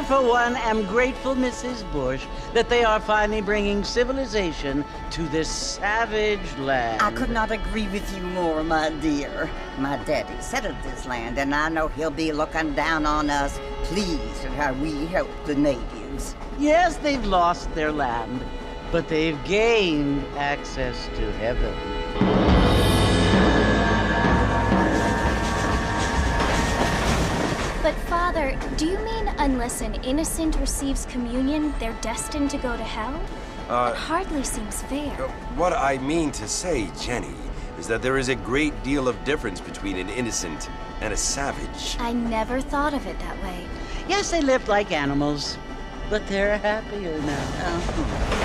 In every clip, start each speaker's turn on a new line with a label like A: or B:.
A: For one, am grateful, Mrs. Bush, that they are finally bringing civilization to this savage land.
B: I could not agree with you more, my dear. My daddy settled this land, and I know he'll be looking down on us, pleased at how we help the natives.
A: Yes, they've lost their land, but they've gained access to heaven.
C: But Father, do you mean unless an innocent receives communion, they're destined to go to hell? It hardly seems fair.
D: What I mean to say, Jenny, is that there is a great deal of difference between an innocent and a savage.
C: I never thought of it that way.
A: Yes, they lived like animals, but they're happier now.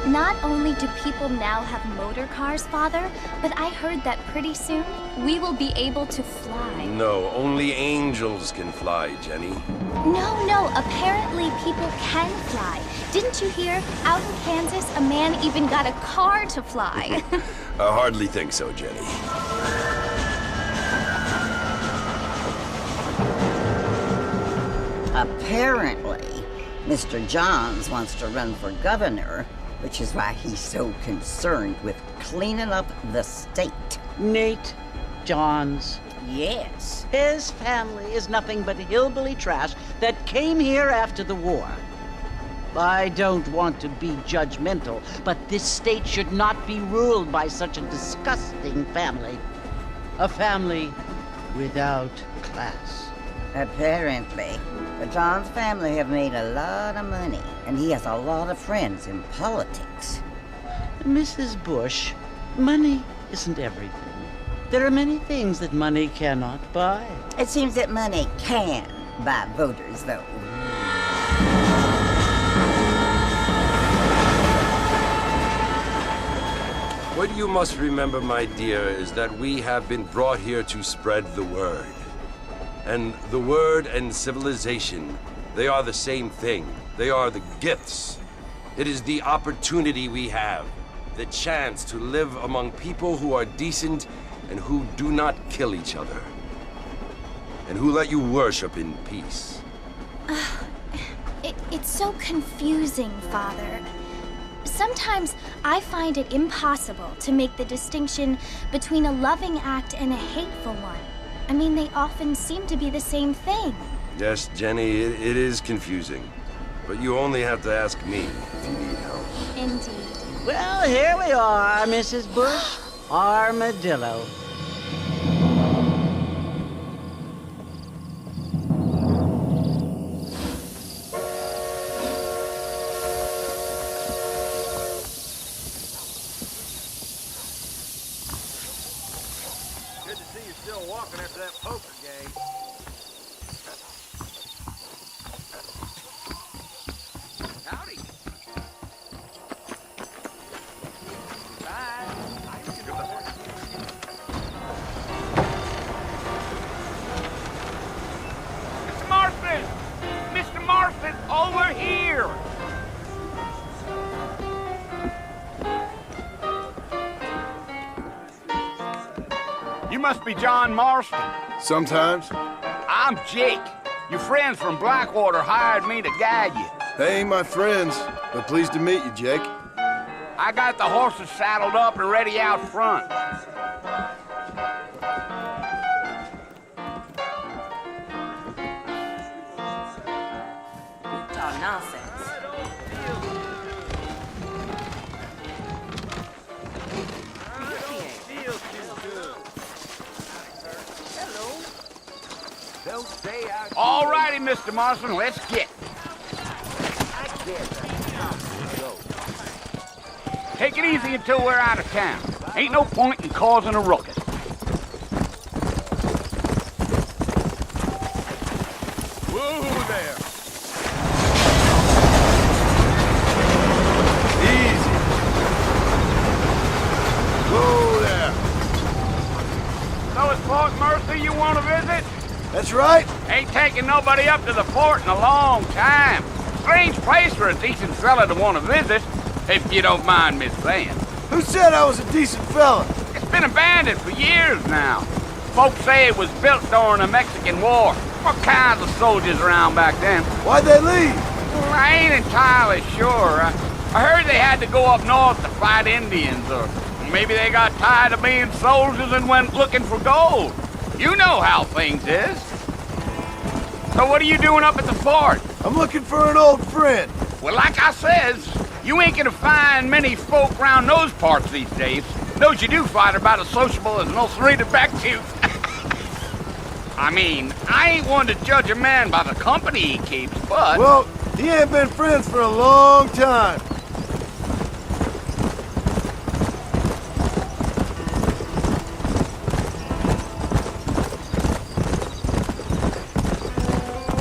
C: Not only do people now have motor cars, Father, but I heard that pretty soon we will be able to fly.
D: No, only angels can fly, Jenny.
C: No, apparently people can fly. Didn't you hear? Out in Kansas, a man even got a car to fly.
D: I hardly think so, Jenny.
B: Apparently, Mr. Johns wants to run for governor, which is why he's so concerned with cleaning up the state.
A: Nate Johns.
B: Yes.
A: His family is nothing but hillbilly trash that came here after the war. I don't want to be judgmental, but this state should not be ruled by such a disgusting family. A family without class.
B: Apparently. The Johns family have made a lot of money, and he has a lot of friends in politics.
A: Mrs. Bush, money isn't everything. There are many things that money cannot buy.
B: It seems that money can buy voters, though.
D: What you must remember, my dear, is that we have been brought here to spread the word. And the word and civilization, they are the same thing. They are the gifts. It is the opportunity we have, the chance to live among people who are decent and who do not kill each other, and who let you worship in peace.
C: It's so confusing, Father. Sometimes I find it impossible to make the distinction between a loving act and a hateful one. I mean, they often seem to be the same thing.
D: Yes, Jenny, it is confusing. But you only have to ask me if you need help.
C: Indeed.
A: Well, here we are, Mrs. Bush. Armadillo.
E: Good to see you still walking after that poker game. Howdy.
F: must be John Marston.
G: Sometimes.
F: I'm Jake. Your friends from Blackwater hired me to guide you.
G: They ain't my friends, but pleased to meet you, Jake.
F: I got the horses saddled up and ready out front.
H: Oh, nonsense.
F: All righty, Mr. Marston, let's get. Take it easy until we're out of town. Ain't no point in causing a ruckus.
E: Whoa there.
G: Easy. Whoa there.
F: So it's Fort Mercy you want to visit?
G: That's right.
F: Ain't taking nobody up to the fort in a long time. Strange place for a decent fella to want to visit, if you don't mind me saying.
G: Who said I was a decent fella?
F: It's been abandoned for years now. Folks say it was built during the Mexican War. What kinds of soldiers around back then?
G: Why'd they leave?
F: Well, I ain't entirely sure. I heard they had to go up north to fight Indians, or maybe they got tired of being soldiers and went looking for gold. You know how things is. So what are you doing up at the fort?
G: I'm looking for an old friend.
F: Well, like I says, you ain't gonna find many folk around those parts these days. Those you do find are about as sociable as an ulcerated back tooth. I mean, I ain't one to judge a man by the company he keeps, but...
G: Well, he ain't been friends for a long time.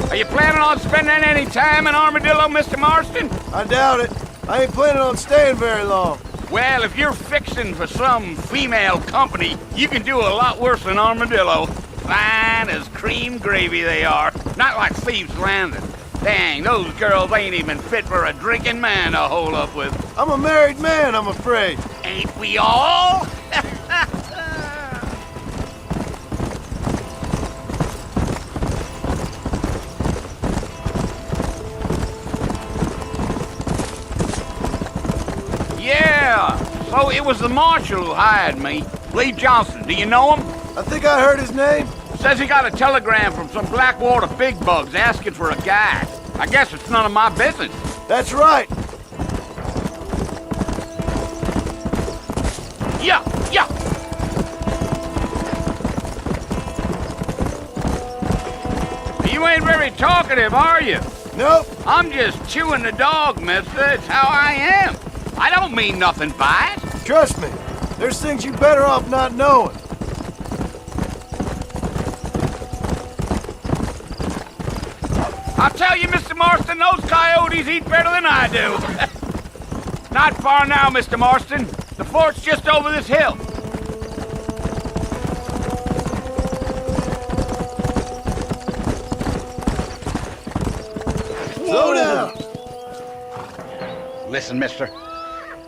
F: Are you planning on spending any time in Armadillo, Mr. Marston?
G: I doubt it. I ain't planning on staying very long.
F: Well, if you're fixing for some female company, you can do a lot worse than Armadillo. Fine as cream gravy they are. Not like Thieves' Landing. Dang, those girls ain't even fit for a drinking man to hole up with.
G: I'm a married man, I'm afraid.
F: Ain't we all? Yeah, so it was the marshal who hired me. Lee Johnson, do you know him?
G: I think I heard his name.
F: Says he got a telegram from some Blackwater big bugs asking for a guide. I guess it's none of my business.
G: That's right.
F: Yeah. You ain't very talkative, are you?
G: Nope.
F: I'm just chewing the dog, mister. It's how I am. I don't mean nothing by it.
G: Trust me. There's things you better off not knowing.
F: I'll tell you, Mr. Marston, those coyotes eat better than I do. Not far now, Mr. Marston. The fort's just over this hill.
G: Slow down.
F: Listen, mister.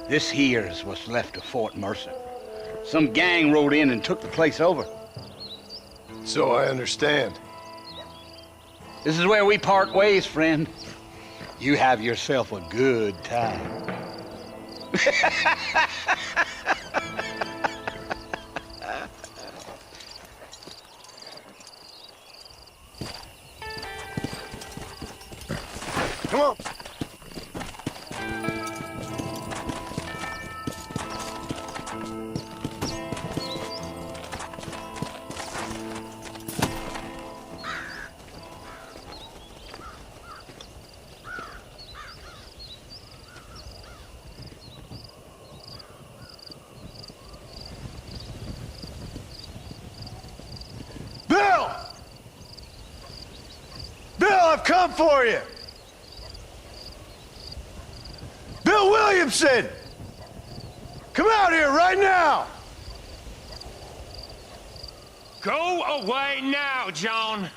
F: This here's what's left of Fort Mercer. Some gang rode in and took the place over.
G: So I understand.
F: This is where we part ways, friend. You have yourself a good time.
G: Come on. Bill! Bill, I've come for you! Bill Williamson! Come out here right now!
I: Go away now, John.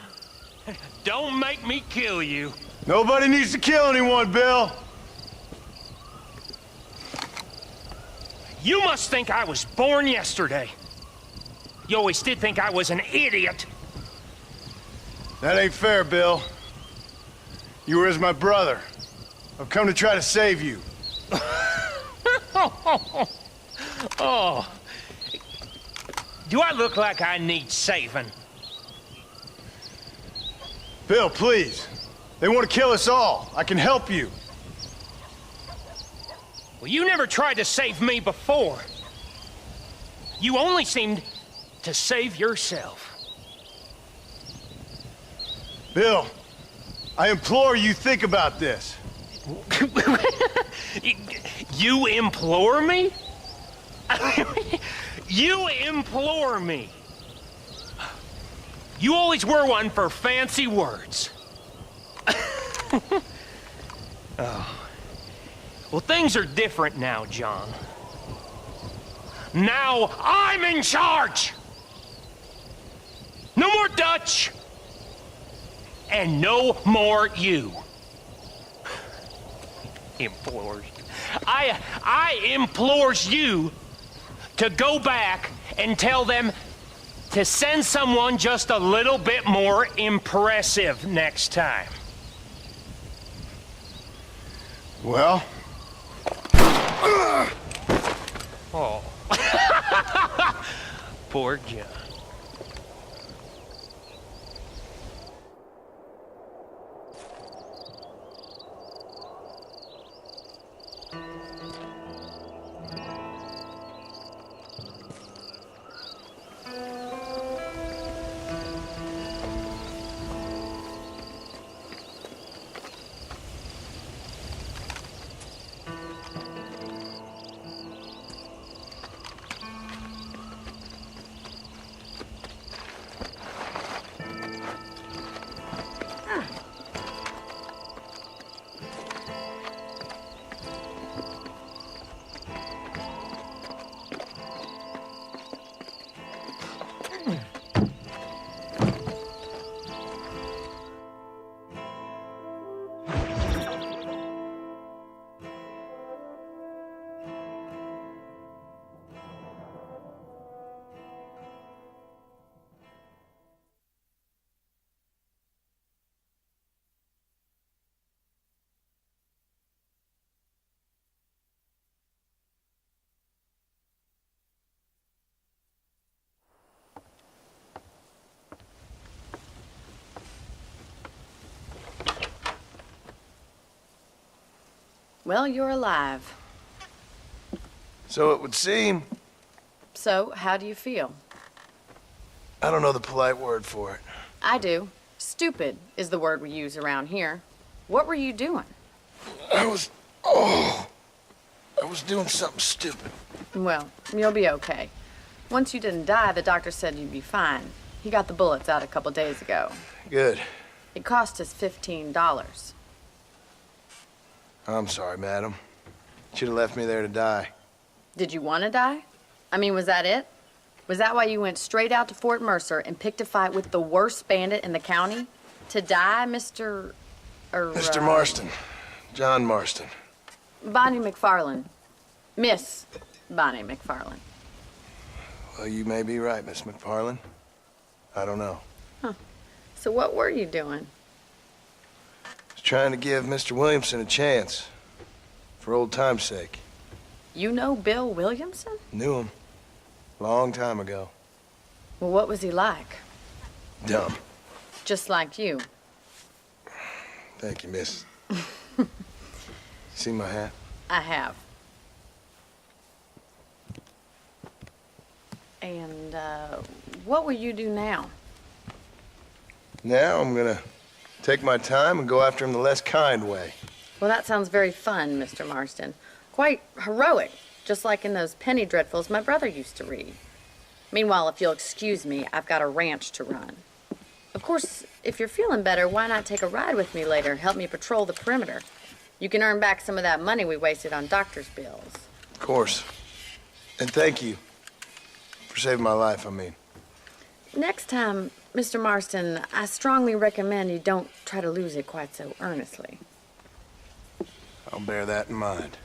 I: Don't make me kill you.
G: Nobody needs to kill anyone, Bill.
I: You must think I was born yesterday. You always did think I was an idiot.
G: That ain't fair, Bill. You were as my brother. I've come to try to save you.
I: Oh. Do I look like I need saving?
G: Bill, please. They want to kill us all. I can help you.
I: Well, you never tried to save me before. You only seemed to save yourself.
G: Bill, I implore you think about this.
I: You implore me? You implore me? You always were one for fancy words. Oh. Well, things are different now, John. Now I'm in charge! No more Dutch! And no more you. Implores. I implores you to go back and tell them to send someone just a little bit more impressive next time.
G: Well?
I: Oh. Poor John.
H: Well, you're alive.
G: So it would seem.
H: So, how do you feel?
G: I don't know the polite word for it.
H: I do. Stupid is the word we use around here. What were you doing?
G: I was doing something stupid.
H: Well, you'll be okay. Once you didn't die, the doctor said you'd be fine. He got the bullets out a couple days ago.
G: Good.
H: It cost us $15.
G: I'm sorry, madam. Should have left me there to die.
H: Did you want to die? I mean, was that it? Was that why you went straight out to Fort Mercer and picked a fight with the worst bandit in the county? To die, Mr.
G: Mr. Marston. John Marston.
H: Bonnie McFarland. Miss Bonnie McFarland.
G: Well, you may be right, Miss McFarland. I don't know.
H: Huh. So what were you doing?
G: I was trying to give Mr. Williamson a chance. For old time's sake.
H: You know Bill Williamson?
G: Knew him. Long time ago.
H: Well, what was he like?
G: Dumb.
H: Just like you.
G: Thank you, miss. See my hat?
H: I have. And, what will you do now?
G: Now I'm gonna take my time and go after him the less kind way.
H: Well, that sounds very fun, Mr. Marston. Quite heroic, just like in those penny dreadfuls my brother used to read. Meanwhile, if you'll excuse me, I've got a ranch to run. Of course, if you're feeling better, why not take a ride with me later? Help me patrol the perimeter. You can earn back some of that money we wasted on doctor's bills.
G: Of course. And thank you. For saving my life, I mean.
H: Next time, Mr. Marston, I strongly recommend you don't try to lose it quite so earnestly.
G: I'll bear that in mind.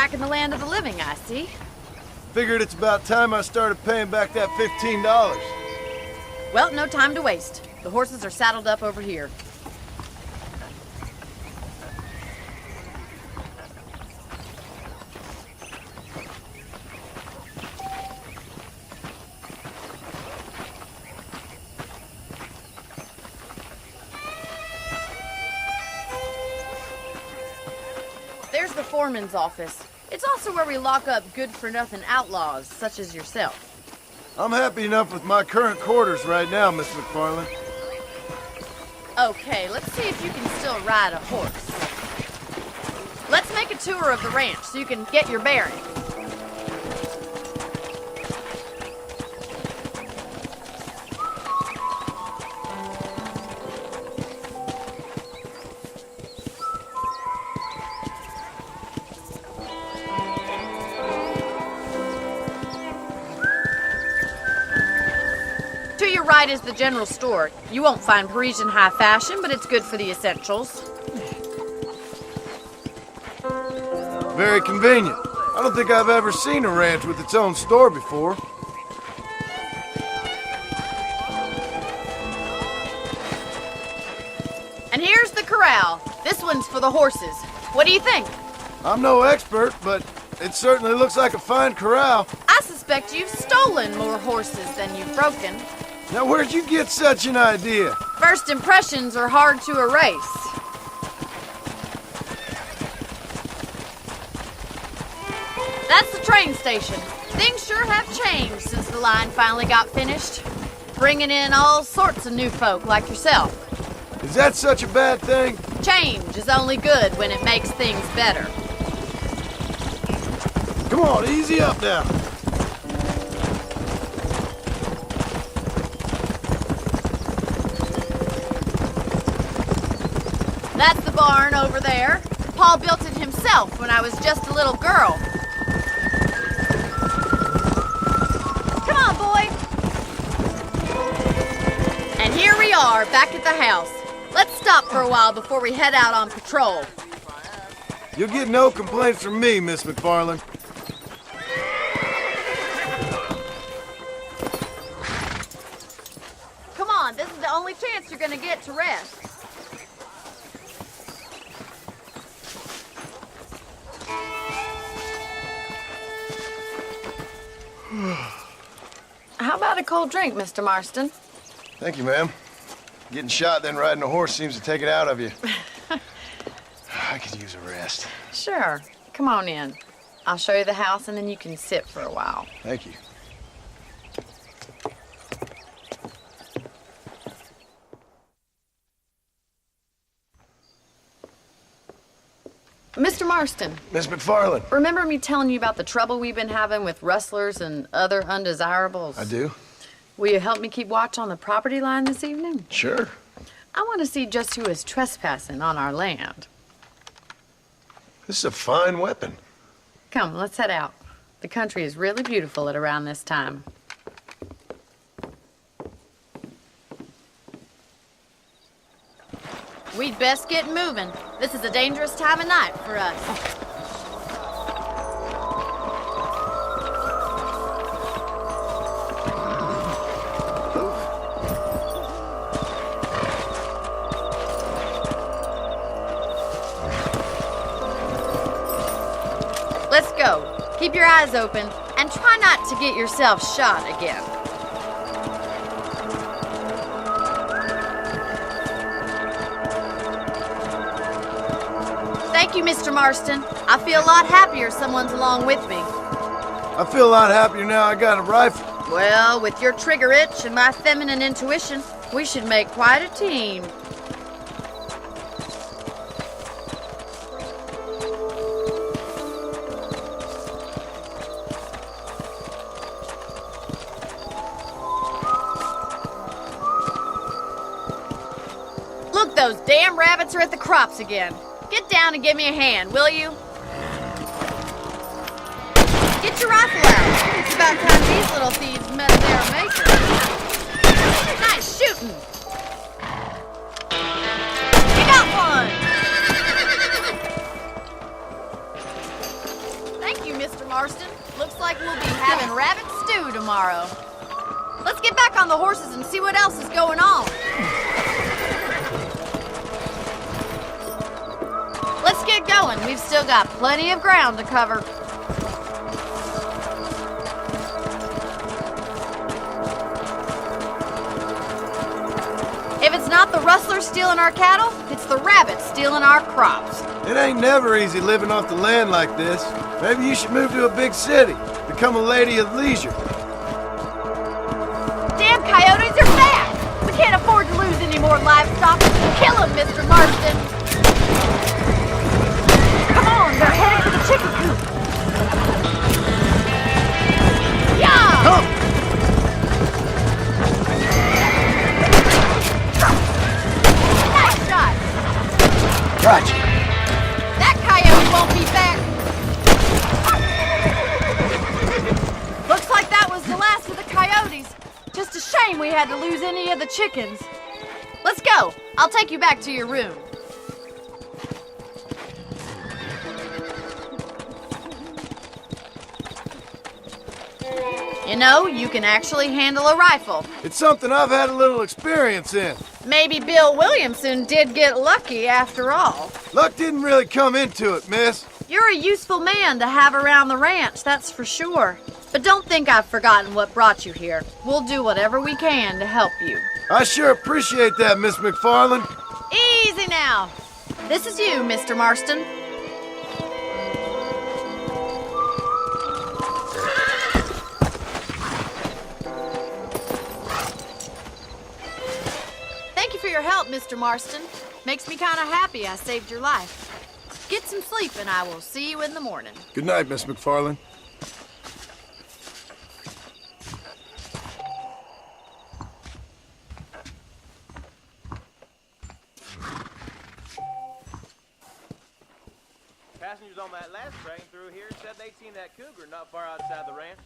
H: back in the land of the living, I see.
G: Figured it's about time I started paying back that $15.
H: Well, no time to waste. The horses are saddled up over here. There's the foreman's office. It's also where we lock up good-for-nothing outlaws, such as yourself.
G: I'm happy enough with my current quarters right now, Miss McFarland.
H: Okay, let's see if you can still ride a horse. Let's make a tour of the ranch so you can get your bearings. To your right is the general store. You won't find Parisian high fashion, but it's good for the essentials.
G: Very convenient. I don't think I've ever seen a ranch with its own store before.
H: And here's the corral. This one's for the horses. What do you think?
G: I'm no expert, but it certainly looks like a fine corral.
H: I suspect you've stolen more horses than you've broken.
G: Now, where'd you get such an idea?
H: First impressions are hard to erase. That's the train station. Things sure have changed since the line finally got finished. Bringing in all sorts of new folk like yourself.
G: Is that such a bad thing?
H: Change is only good when it makes things better.
G: Come on, easy up now.
H: That's the barn over there. Paul built it himself when I was just a little girl. Come on, boy. And here we are, back at the house. Let's stop for a while before we head out on patrol.
G: You'll get no complaints from me, Miss McFarland.
H: Come on, this is the only chance you're gonna get to rest. How about a cold drink, Mr. Marston?
G: Thank you, ma'am. Getting shot then riding a horse seems to take it out of you. I could use a rest.
H: Sure. Come on in. I'll show you the house and then you can sit for a while.
G: Thank you.
H: Mr. Marston,
G: Miss McFarland.
H: remember me telling you about the trouble we've been having with rustlers and other undesirables?
G: I do.
H: Will you help me keep watch on the property line this evening?
G: Sure.
H: I want to see just who is trespassing on our land.
G: This is a fine weapon.
H: Come, let's head out. The country is really beautiful at around this time. We'd best get moving. This is a dangerous time of night for us. Let's go. Keep your eyes open and try not to get yourself shot again. Thank you, Mr. Marston. I feel a lot happier someone's along with me.
G: I feel a lot happier now I got a rifle.
H: Well, with your trigger itch and my feminine intuition, we should make quite a team. Look, those damn rabbits are at the crops again. Get down and give me a hand, will you? Get your rifle out. It's about time these little thieves met their maker. Nice shooting. You got one. around the horses and see what else is going on. Let's get going. We've still got plenty of ground to cover. If it's not the rustlers stealing our cattle, it's the rabbits stealing our crops.
G: It ain't never easy living off the land like this. Maybe you should move to a big city. Become a lady of leisure.
H: Damn coyotes are back! We can't afford to lose any more livestock. Kill them, Mr. Marston! Come on, they're heading for the chicken coop. Yeah!
G: Come!
H: Nice shot!
G: Gotcha.
H: That coyote won't be back. Looks like that was the last of the coyotes. Just a shame we had to lose any of the chickens. Let's go. I'll take you back to your room. You know, you can actually handle a rifle.
G: It's something I've had a little experience in.
H: Maybe Bill Williamson did get lucky after all.
G: Luck didn't really come into it, miss.
H: You're a useful man to have around the ranch, that's for sure. But don't think I've forgotten what brought you here. We'll do whatever we can to help you.
G: I sure appreciate that, Miss McFarland.
H: Easy now. This is you, Mr. Marston. Thank you for your help, Mr. Marston. Makes me kind of happy I saved your life. Get some sleep and I will see you in the morning.
G: Good night, Miss McFarland.
E: Passengers on that last train through here said they'd seen that cougar not far outside the ranch.